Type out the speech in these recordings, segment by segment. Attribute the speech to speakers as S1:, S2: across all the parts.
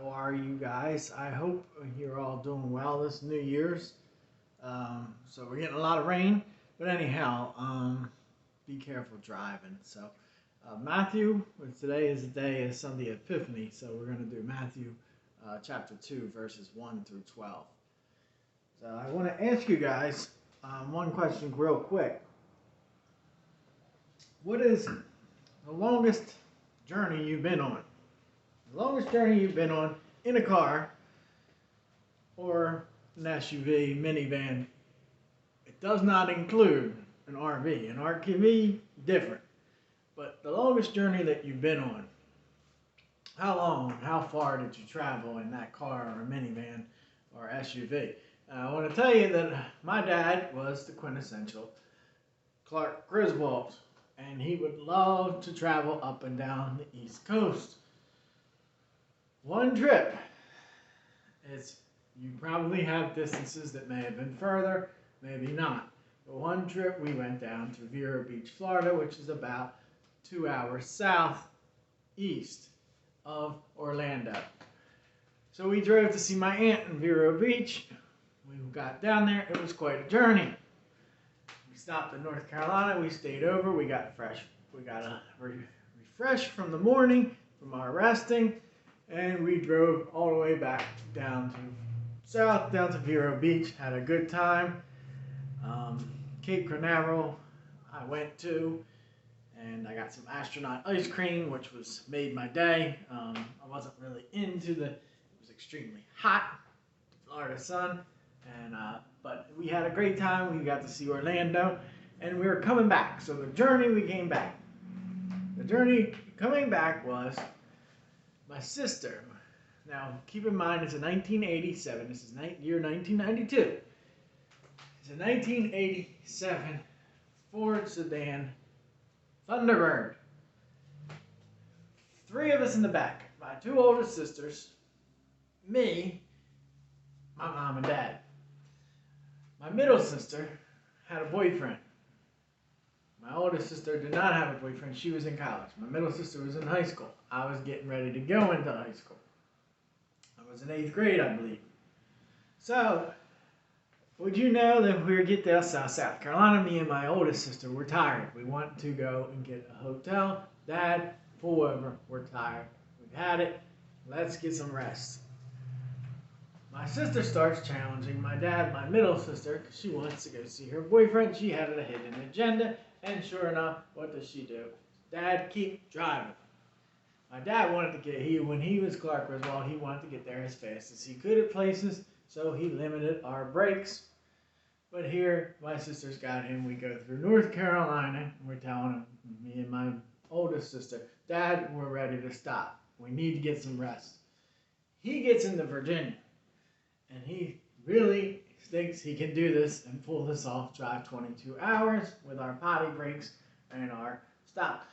S1: How are you guys? I hope you're all doing well this New Year's. So we're getting a lot of rain, but anyhow, be careful driving. So Matthew, today is the day of Sunday Epiphany, so we're going to do Matthew chapter 2, verses 1 through 12. So I want to ask you guys one question real quick. What is the longest journey you've been on? The longest journey you've been on in a car or an SUV, minivan. It does not include an RV. An RV, different. But the longest journey that you've been on, how long, how far did you travel in that car or a minivan or SUV? I want to tell you that my dad was the quintessential Clark Griswold, and he would love to travel up and down the East Coast. One trip is, you probably have distances that may have been further, maybe not. But one trip we went down to Vero Beach, Florida, which is about 2 hours southeast of Orlando. So we drove to see my aunt in Vero Beach. We got down there, it was quite a journey. We stopped in North Carolina, we stayed over, we got refreshed from the morning, from our resting. And we drove all the way back down to Vero Beach. Had a good time. Cape Canaveral I went to, and I got some astronaut ice cream, which made my day. I wasn't really into it was extremely hot, Florida sun, and but we had a great time. We got to see Orlando, and we were coming back. So the journey, we came back. The journey coming back was my sister. Now, keep in mind, it's a 1987. This is year 1992. It's a 1987 Ford sedan Thunderbird. 3 of us in the back. My 2 older sisters, me, my mom and dad. My middle sister had a boyfriend. My oldest sister did not have a boyfriend. She was in college. My middle sister was in high school. I was getting ready to go into high school. I was in 8th grade, I believe. So, would you know that when we get to South Carolina, me and my oldest sister were tired. We wanted to go and get a hotel. Dad, pull over. We're tired. We've had it. Let's get some rest. My sister starts challenging my dad, my middle sister, because she wants to go see her boyfriend. She had a hidden agenda. And sure enough, what does she do? Dad, keep driving. My dad wanted to when he was Clark Griswold, he wanted to get there as fast as he could at places, so he limited our brakes. But here, my sister's got him. We go through North Carolina, and we're telling him, me and my oldest sister, Dad, we're ready to stop. We need to get some rest. He gets into Virginia, and he really thinks he can do this and pull this off, drive 22 hours with our potty brakes and our stop.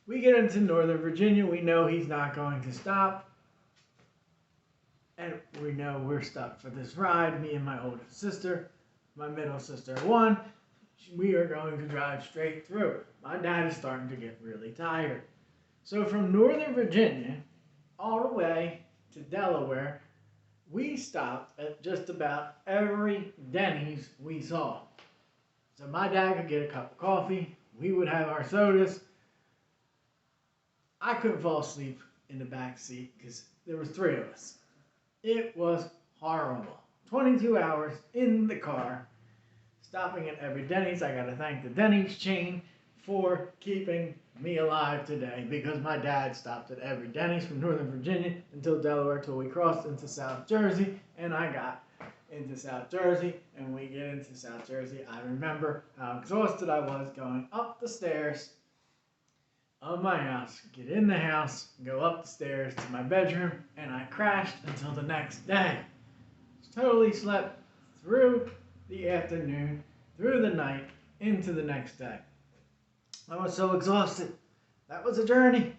S1: We get into Northern Virginia, we know he's not going to stop, and we know we're stuck for this ride, me and my oldest sister, my middle sister won. We are going to drive straight through. My dad is starting to get really tired. So from Northern Virginia all the way to Delaware, we stopped at just about every Denny's we saw. So my dad could get a cup of coffee. We would have our sodas. I couldn't fall asleep in the back seat because there was 3 of us. It was horrible. 22 hours in the car, stopping at every Denny's. I got to thank the Denny's chain for keeping me alive today, because my dad stopped at every Denny's from Northern Virginia until Delaware, till we crossed into South Jersey, and I got into South Jersey. And when we get into South Jersey, I remember how exhausted I was going up the stairs of my house, get in the house, go up the stairs to my bedroom, and I crashed until the next day. Totally slept through the afternoon, through the night, into the next day. I was so exhausted. That was a journey.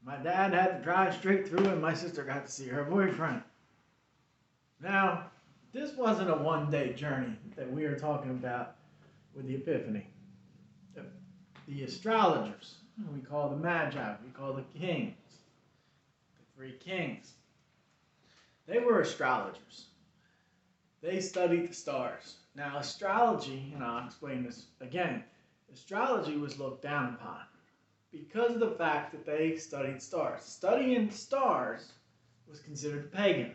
S1: My dad had to drive straight through, and my sister got to see her boyfriend. Now, this wasn't a one-day journey that we are talking about with the Epiphany. The astrologers, we call the Magi, we call the kings, three kings. They were astrologers. They studied the stars. Now, astrology, and I'll explain this again, astrology was looked down upon because of the fact that they studied stars. Studying stars was considered pagan.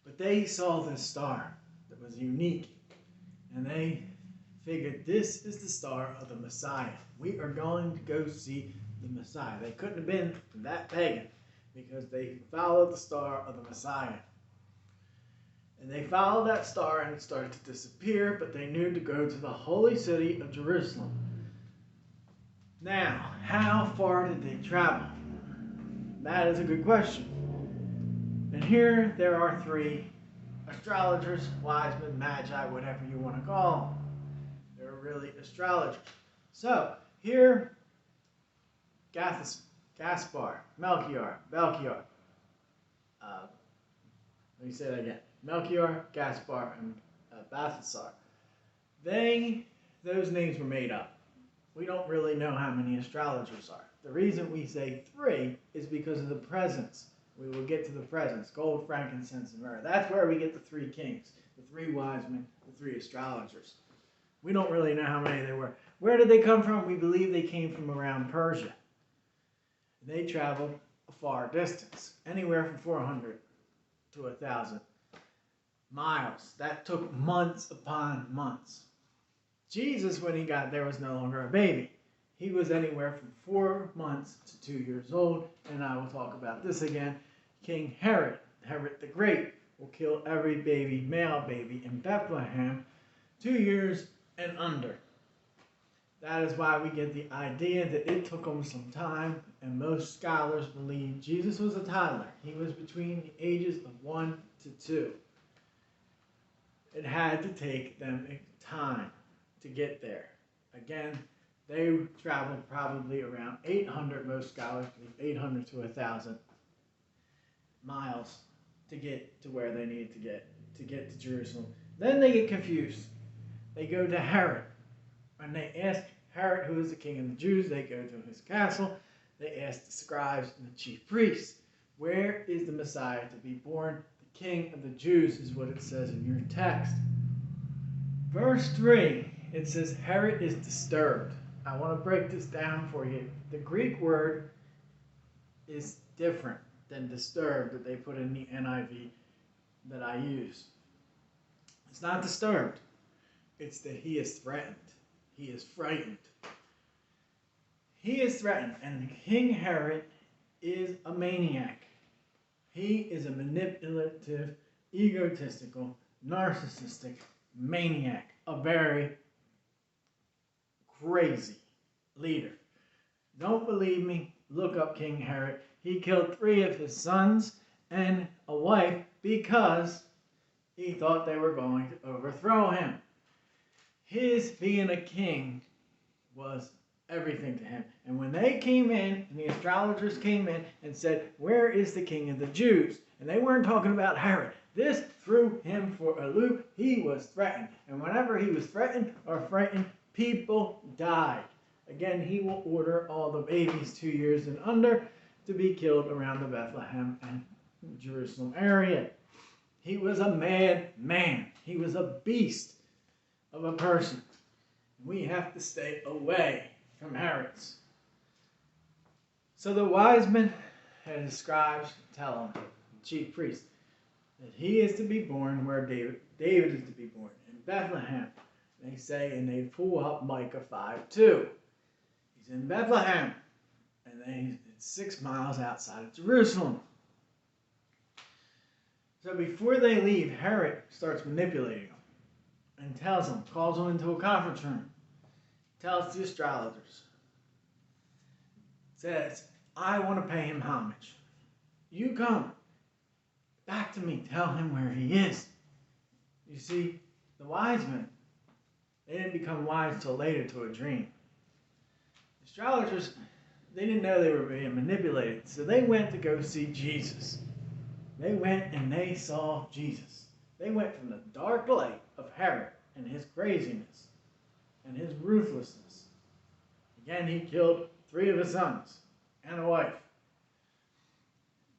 S1: But they saw this star that was unique, and they figured this is the star of the Messiah. We are going to go see the Messiah. They couldn't have been that pagan because they followed the star of the Messiah. And they followed that star and it started to disappear, but they knew to go to the holy city of Jerusalem. Now, how far did they travel? That is a good question. And here there are three astrologers, wise men, magi, whatever you want to call them. They're really astrologers. So, here, Gaspar, Melchior, Belchior. Let me say that again. Melchior, Gaspar, and Balthasar. Those names were made up. We don't really know how many astrologers are. The reason we say three is because of the presents. We will get to the presents: gold, frankincense, and myrrh. That's where we get the three kings, the three wise men, the three astrologers. We don't really know how many there were. Where did they come from? We believe they came from around Persia. They traveled a far distance, anywhere from 400 to 1,000 miles. That took months upon months. Jesus, when he got there, was no longer a baby. He was anywhere from 4 months to 2 years old, and I will talk about this again. King Herod the Great, will kill every male baby in Bethlehem 2 years and under. That is why we get the idea that it took him some time, and most scholars believe Jesus was a toddler. He was between the ages of 1 to 2. It had to take them time to get there. Again, they traveled probably around 800, most scholars believe 800 to 1,000 miles to get to where they needed to get to Jerusalem. Then they get confused. They go to Herod, and they ask Herod, who is the king of the Jews. They go to his castle. They ask the scribes and the chief priests, where is the Messiah to be born? The king of the Jews is what it says in your text. Verse 3, it says Herod is disturbed. I want to break this down for you. The Greek word is different than disturbed that they put in the NIV that I use. It's not disturbed. It's that he is threatened. He is frightened. He is threatened, and King Herod is a maniac. He is a manipulative, egotistical, narcissistic maniac, a very crazy leader. Don't believe me? Look up King Herod. He killed 3 of his sons and a wife because he thought they were going to overthrow him. His being a king was everything to him. And when they came in, and the astrologers came in and said, where is the king of the Jews? And they weren't talking about Herod. This threw him for a loop. He was threatened. And whenever he was threatened or frightened, people died. Again, he will order all the babies 2 years and under to be killed around the Bethlehem and Jerusalem area. He was a mad man. He was a beast of a person. We have to stay away from Herods. So the wise men and the scribes tell him, the chief priest, that he is to be born where David is to be born, in Bethlehem. They say, and they pull up Micah 5:2. He's in Bethlehem, and it's 6 miles outside of Jerusalem. So before they leave, Herod starts manipulating them and tells them, calls them into a conference room, tells the astrologers, says, I want to pay him homage. You come back to me, tell him where he is. You see, the wise men, they didn't become wise till later to a dream. The astrologers, they didn't know they were being manipulated, so they went to go see Jesus. They went and they saw Jesus. They went from the dark light of Herod and his craziness and his ruthlessness. Again, he killed 3 of his sons and a wife.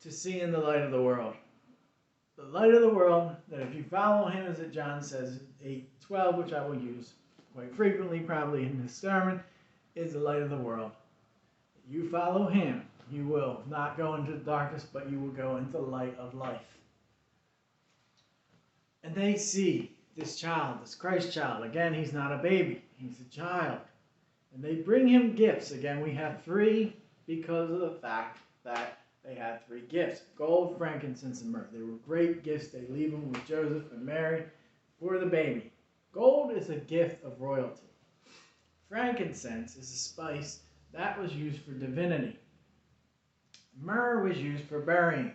S1: to see in the light of the world. The light of the world, that if you follow him, as it John says, 8:12, which I will use quite frequently, probably in this sermon, is the light of the world. If you follow him, you will not go into the darkness, but you will go into the light of life. And they see this child, this Christ child. Again, he's not a baby, he's a child. And they bring him gifts. Again, we have 3 because of the fact that they had 3 gifts: gold, frankincense, and myrrh. They were great gifts. They leave them with Joseph and Mary for the baby. Gold is a gift of royalty. Frankincense is a spice that was used for divinity. Myrrh was used for burying.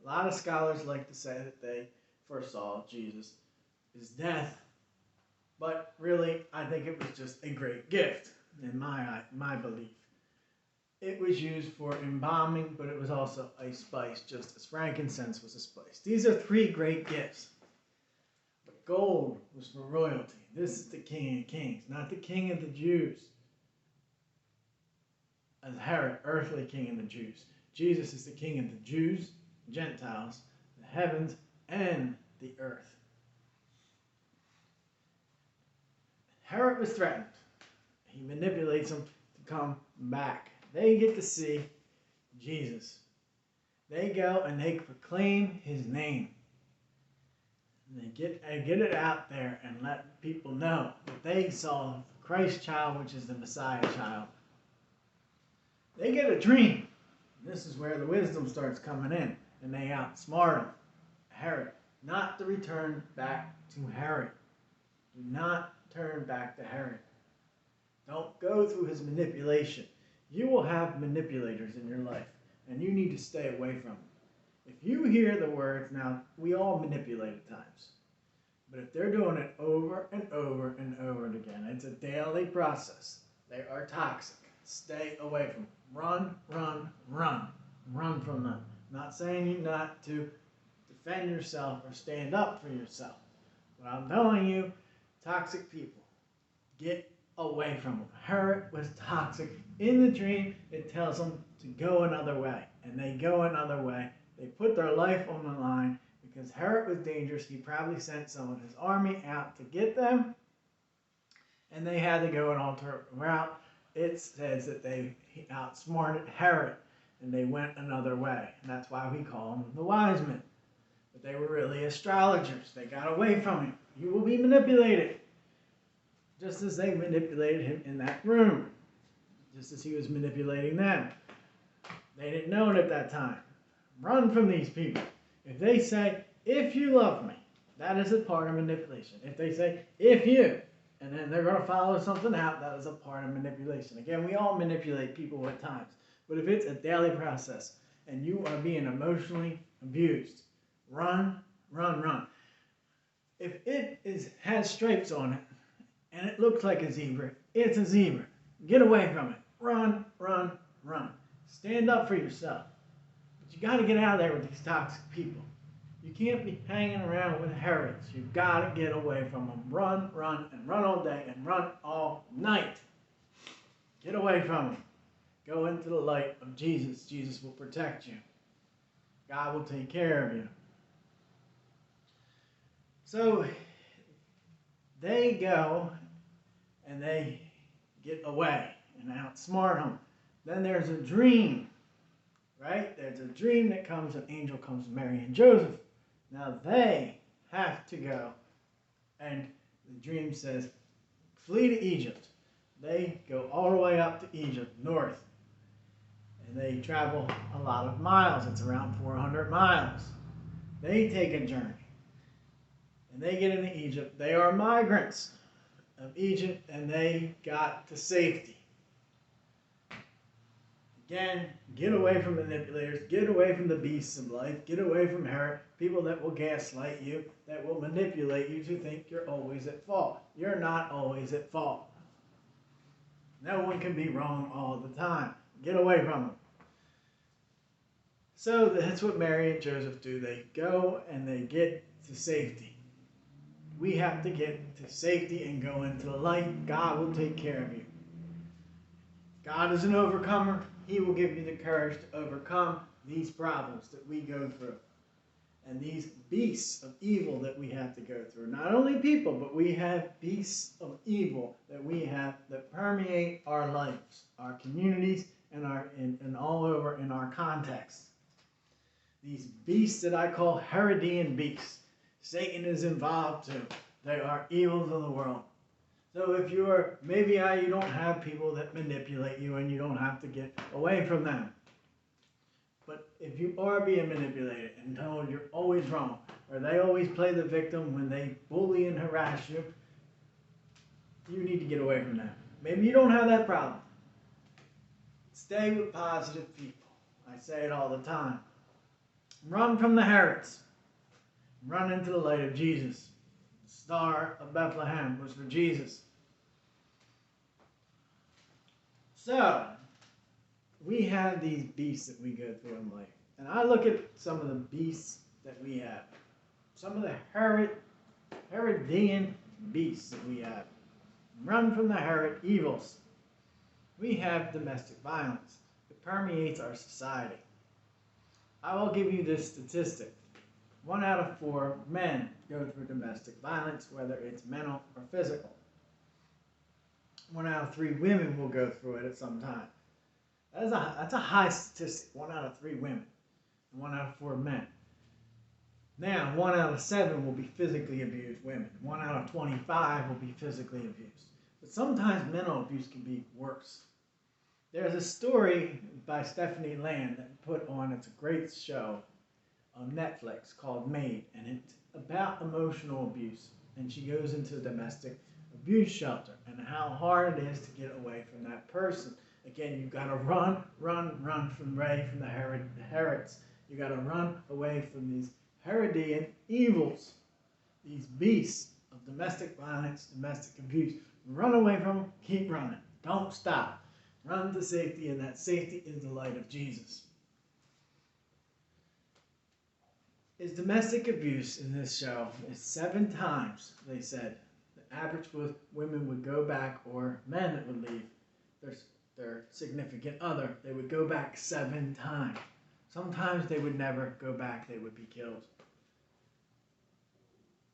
S1: A lot of scholars like to say that they foresaw Jesus' death, but really, I think it was just a great gift, in my belief. It was used for embalming, but it was also a spice, just as frankincense was a spice. These are 3 great gifts. But gold was for royalty. This is the King of Kings, not the King of the Jews, as Herod, earthly king of the Jews. Jesus is the King of the Jews, Gentiles, the heavens, and the earth. Herod was threatened. He manipulates them to come back. They get to see Jesus. They go and they proclaim his name. And they get it out there and let people know that they saw the Christ child, which is the Messiah child. They get a dream. This is where the wisdom starts coming in. And they outsmart him, Herod, not to return back to Herod. Do not turn back to Herod. Don't go through his manipulation. You will have manipulators in your life, and you need to stay away from them. If you hear the words, now, we all manipulate at times, but if they're doing it over and over and over again, it's a daily process. They are toxic. Stay away from them. Run, run, run. Run from them. I'm not saying you not to defend yourself or stand up for yourself, but I'm telling you, toxic people, get away from them. Herod was toxic. In the dream, it tells them to go another way. And they go another way. They put their life on the line because Herod was dangerous. He probably sent some of his army out to get them. And they had to go an alternate route. It says that they outsmarted Herod. And they went another way. And that's why we call them the wise men. But they were really astrologers. They got away from him. You will be manipulated. Just as they manipulated him in that room. Just as he was manipulating them. They didn't know it at that time. Run from these people. If they say, if you love me, that is a part of manipulation. If they say, if you, and then they're going to follow something out, that is a part of manipulation. Again, we all manipulate people at times. But if it's a daily process and you are being emotionally abused, run, run, run. If it has stripes on it and it looks like a zebra, it's a zebra. Get away from it. Run, run, run. Stand up for yourself. But you got to get out of there with these toxic people. You can't be hanging around with Herods. You've got to get away from them. Run, run, and run all day and run all night. Get away from them. Go into the light of Jesus. Jesus will protect you. God will take care of you. So they go and they get away and outsmart them. Then there's a dream, right? There's a dream that comes, an angel comes to Mary and Joseph. Now they have to go, and the dream says, flee to Egypt. They go all the way up to Egypt, north, and they travel a lot of miles. It's around 400 miles. They take a journey, and they get into Egypt. They are migrants of Egypt, and they got to safety. Again, get away from manipulators, get away from the beasts of life, get away from Herod, people that will gaslight you, that will manipulate you to think you're always at fault. You're not always at fault. No one can be wrong all the time. Get away from them. So that's what Mary and Joseph do. They go and they get to safety. We have to get to safety and go into the light. God will take care of you. God is an overcomer. He will give you the courage to overcome. these problems that we go through and these beasts of evil that we have to go through. Not only people, but we have beasts of evil that we have that permeate our lives, our communities, and all over in our context. These beasts that I call Herodian beasts, Satan is involved too. They are evils of the world. So if you're, you don't have people that manipulate you and you don't have to get away from them. But if you are being manipulated and told you're always wrong, or they always play the victim when they bully and harass you, you need to get away from them. Maybe you don't have that problem. Stay with positive people. I say it all the time. Run from the Herods. Run into the light of Jesus. The Star of Bethlehem was for Jesus. So, we have these beasts that we go through in life. And I look at some of the beasts that we have. Some of the Herodian beasts that we have. Run from the Herod evils. We have domestic violence. It permeates our society. I will give you this statistic. 1 out of 4 men go through domestic violence, whether it's mental or physical. 1 out of 3 women will go through it at some time. That's a high statistic. 1 out of 3 women and 1 out of 4 men. Now, 1 out of 7 will be physically abused women. 1 out of 25 will be physically abused. But sometimes mental abuse can be worse. There's a story by Stephanie Land that put on, it's a great show on Netflix called Made, and it's about emotional abuse. And she goes into a domestic abuse shelter and how hard it is to get away from that person. Again, you've got to run from the Herods. You've got to run away from these Herodian evils, these beasts of domestic violence, domestic abuse. Run away from them, keep running. Don't stop. Run to safety, and that safety is the light of Jesus. Is domestic abuse in this show is 7 times, they said. The average was women would go back, or men that would leave their significant other. They would go back 7 times. Sometimes they would never go back. They would be killed.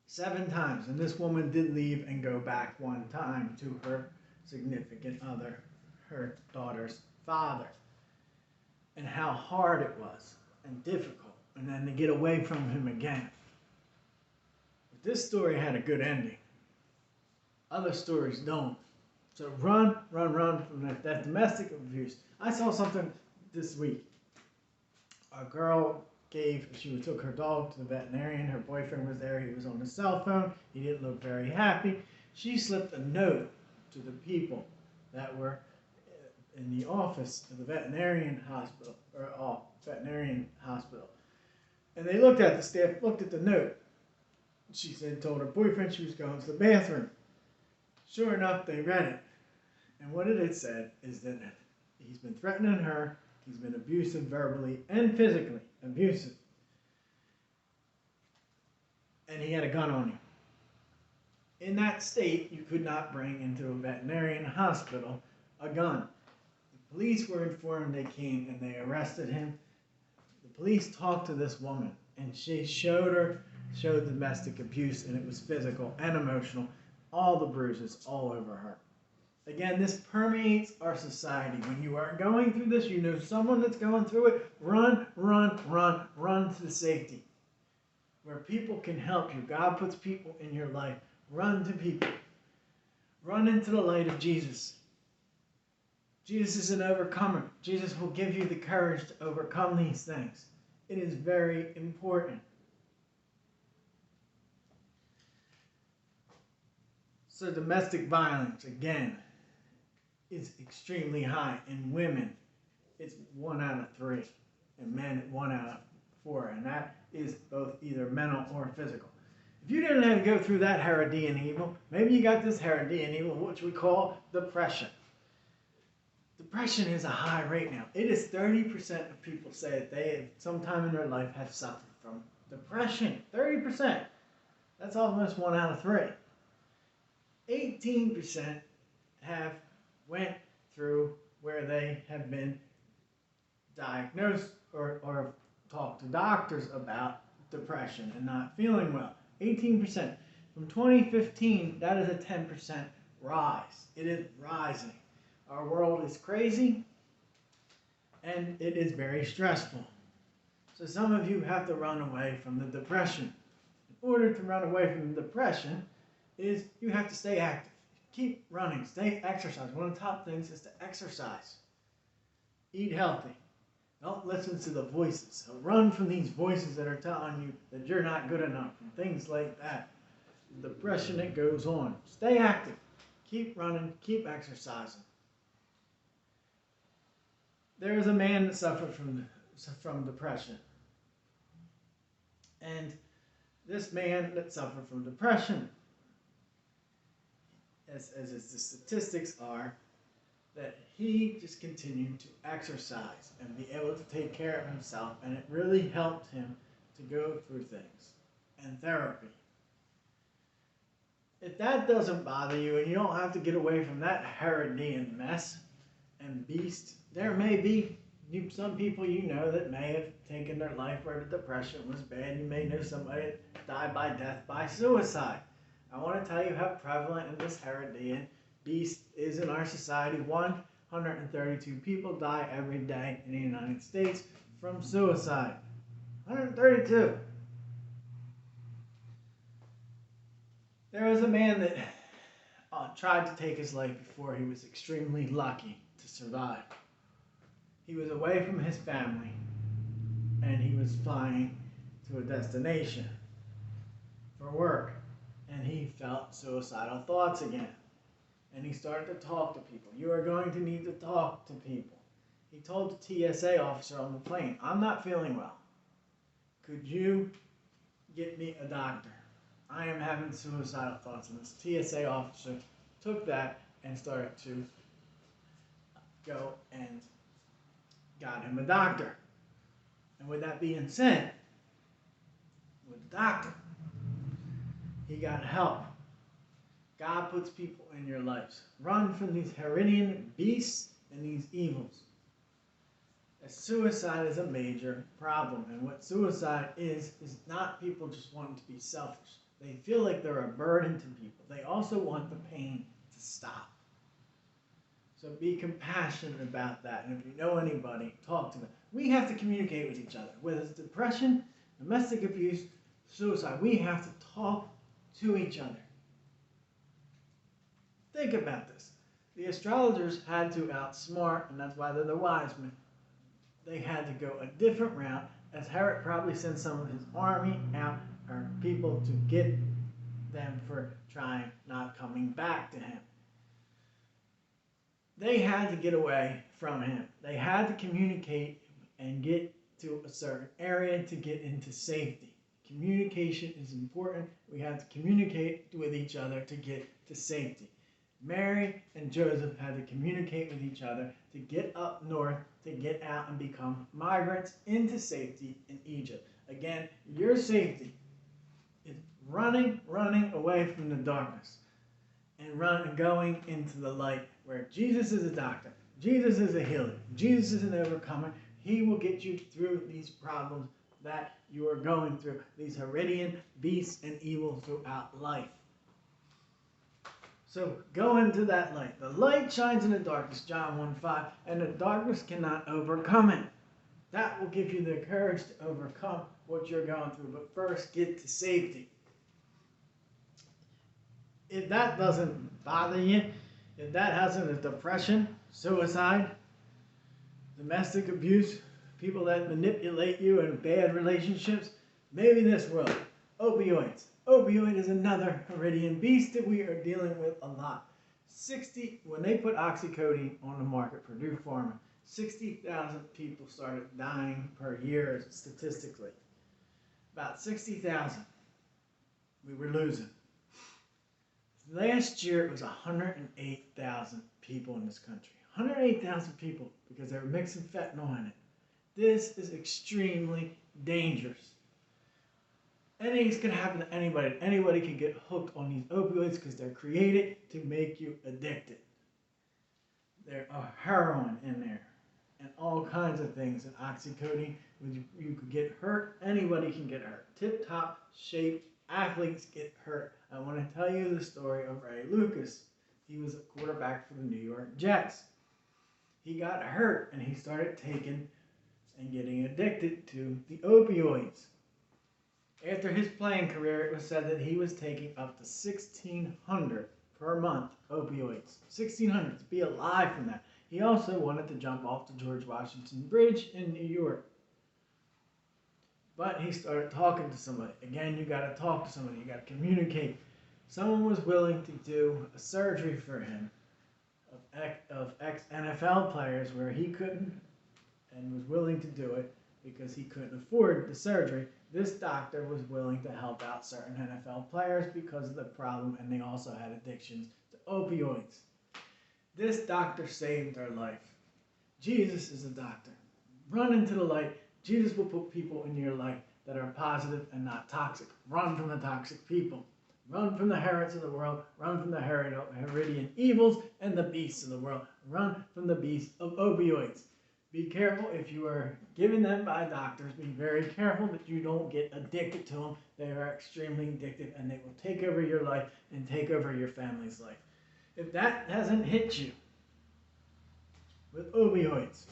S1: 7 times. And this woman did leave and go back 1 time to her significant other, her daughter's father. And how hard it was and difficult. And then to get away from him again. But this story had a good ending. Other stories don't. So run from that domestic abuse. I saw something this week. A girl she took her dog to the veterinarian. Her boyfriend was there. He was on his cell phone. He didn't look very happy. She slipped a note to the people that were in the office of the veterinarian hospital, And they the staff looked at the note. She told her boyfriend she was going to the bathroom. Sure enough, they read it. And what it had said is that he's been threatening her, he's been abusive verbally and physically, abusive. And he had a gun on him. In that state, you could not bring into a veterinarian hospital a gun. The police were informed, they came and they arrested him. The police talked to this woman and she showed domestic abuse, and it was physical and emotional. All the bruises all over her. Again, this permeates our society. When you are going through this, you know someone that's going through it, run to safety. Where people can help you. God puts people in your life. Run to people. Run into the light of Jesus. Jesus is an overcomer. Jesus will give you the courage to overcome these things. It is very important. So domestic violence, again, is extremely high. In women, it's 1 out of 3. And men, 1 out of 4. And that is both either mental or physical. If you didn't have to go through that Herodian evil, maybe you got this Herodian evil, which we call depression. Depression is a high rate now. It is 30% of people say that they have sometime in their life have suffered from depression. 30%. That's almost 1 out of 3. 18% have went through where they have been diagnosed or doctors about depression and not feeling well. 18%. From 2015, that is a 10% rise. It is rising. Our world is crazy and it is very stressful. So some of you have to run away from the depression. In order to run away from the depression is you have to stay active. Keep running, stay exercise. One of the top things is to exercise. Eat healthy. Don't listen to the voices. So run from these voices that are telling you that you're not good enough and things like that. The depression that goes on. Stay active. Keep running. Keep exercising. There was a man that suffered from depression. And this man that suffered from depression, as the statistics are, that he just continued to exercise and be able to take care of himself, and it really helped him to go through things and therapy. If that doesn't bother you and you don't have to get away from that Herodian mess and beast, there may be some people you know that may have taken their life where the depression was bad. You may know somebody that died by death by suicide. I want to tell you how prevalent this Herodian beast is in our society. 132 people die every day in the United States from suicide. 132. There was a man that tried to take his life before he was extremely lucky to survive. He was away from his family and he was flying to a destination for work, and he felt suicidal thoughts again. And he started to talk to people. You are going to need to talk to people. He told the TSA officer on the plane, I'm not feeling well. Could you get me a doctor? I am having suicidal thoughts. And this TSA officer took that and started to go and got him a doctor. And with that being said, with the doctor, he got help. God puts people in your lives. Run from these Herodian beasts and these evils. As suicide is a major problem. And what suicide is not people just wanting to be selfish. They feel like they're a burden to people. They also want the pain to stop. So be compassionate about that. And if you know anybody, talk to them. We have to communicate with each other. Whether it's depression, domestic abuse, suicide, we have to talk to each other. Think about this. The astrologers had to outsmart, and that's why they're the wise men. They had to go a different route, as Herod probably sent some of his army out, or people, to get them for trying not coming back to him. They had to get away from him. They had to communicate and get to a certain area to get into safety. Communication is important. We have to communicate with each other to get to safety. Mary and Joseph had to communicate with each other to get up north, to get out and become migrants into safety in Egypt. Again, your safety is running away from the darkness and going into the light where Jesus is a doctor, Jesus is a healer, Jesus is an overcomer. He will get you through these problems that you are going through, these Herodian beasts and evil throughout life. So go into that light. The light shines in the darkness, John 1:5, and the darkness cannot overcome it. That will give you the courage to overcome what you're going through. But first, get to safety. If that doesn't bother you, if that hasn't a depression, suicide, domestic abuse, people that manipulate you in bad relationships, maybe this will. Opioids. Opioid is another Herodian beast that we are dealing with a lot. When they put oxycodone on the market, Purdue Pharma, 60,000 people started dying per year statistically. About 60,000 we were losing. Last year it was 108,000 people in this country. 108,000 people because they were mixing fentanyl in it. This is extremely dangerous. Anything's going to happen to anybody. Anybody can get hooked on these opioids because they're created to make you addicted. There are heroin in there. and all kinds of things. And oxycodone, you could get hurt. Anybody can get hurt. Tip-top shape athletes get hurt. I want to tell you the story of Ray Lucas. He was a quarterback for the New York Jets. He got hurt and he started taking and getting addicted to the opioids. After his playing career, it was said that he was taking up to 1,600 per month opioids. 1,600 to be alive from that. He also wanted to jump off the George Washington Bridge in New York. But he started talking to somebody. Again, you got to talk to somebody. You got to communicate. Someone was willing to do a surgery for him of ex-NFL players where he couldn't and was willing to do it because he couldn't afford the surgery. This doctor was willing to help out certain NFL players because of the problem, and they also had addictions to opioids. This doctor saved their life. Jesus is a doctor. Run into the light. Jesus will put people in your life that are positive and not toxic. Run from the toxic people. Run from the Herods of the world. Run from the Herodian evils and the beasts of the world. Run from the beasts of opioids. Be careful if you are given them by doctors. Be very careful that you don't get addicted to them. They are extremely addictive and they will take over your life and take over your family's life. If that hasn't hit you with opioids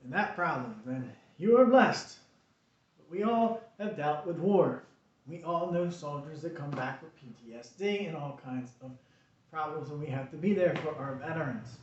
S1: and that problem, then you are blessed. But we all have dealt with war. We all know soldiers that come back with PTSD and all kinds of problems, and we have to be there for our veterans.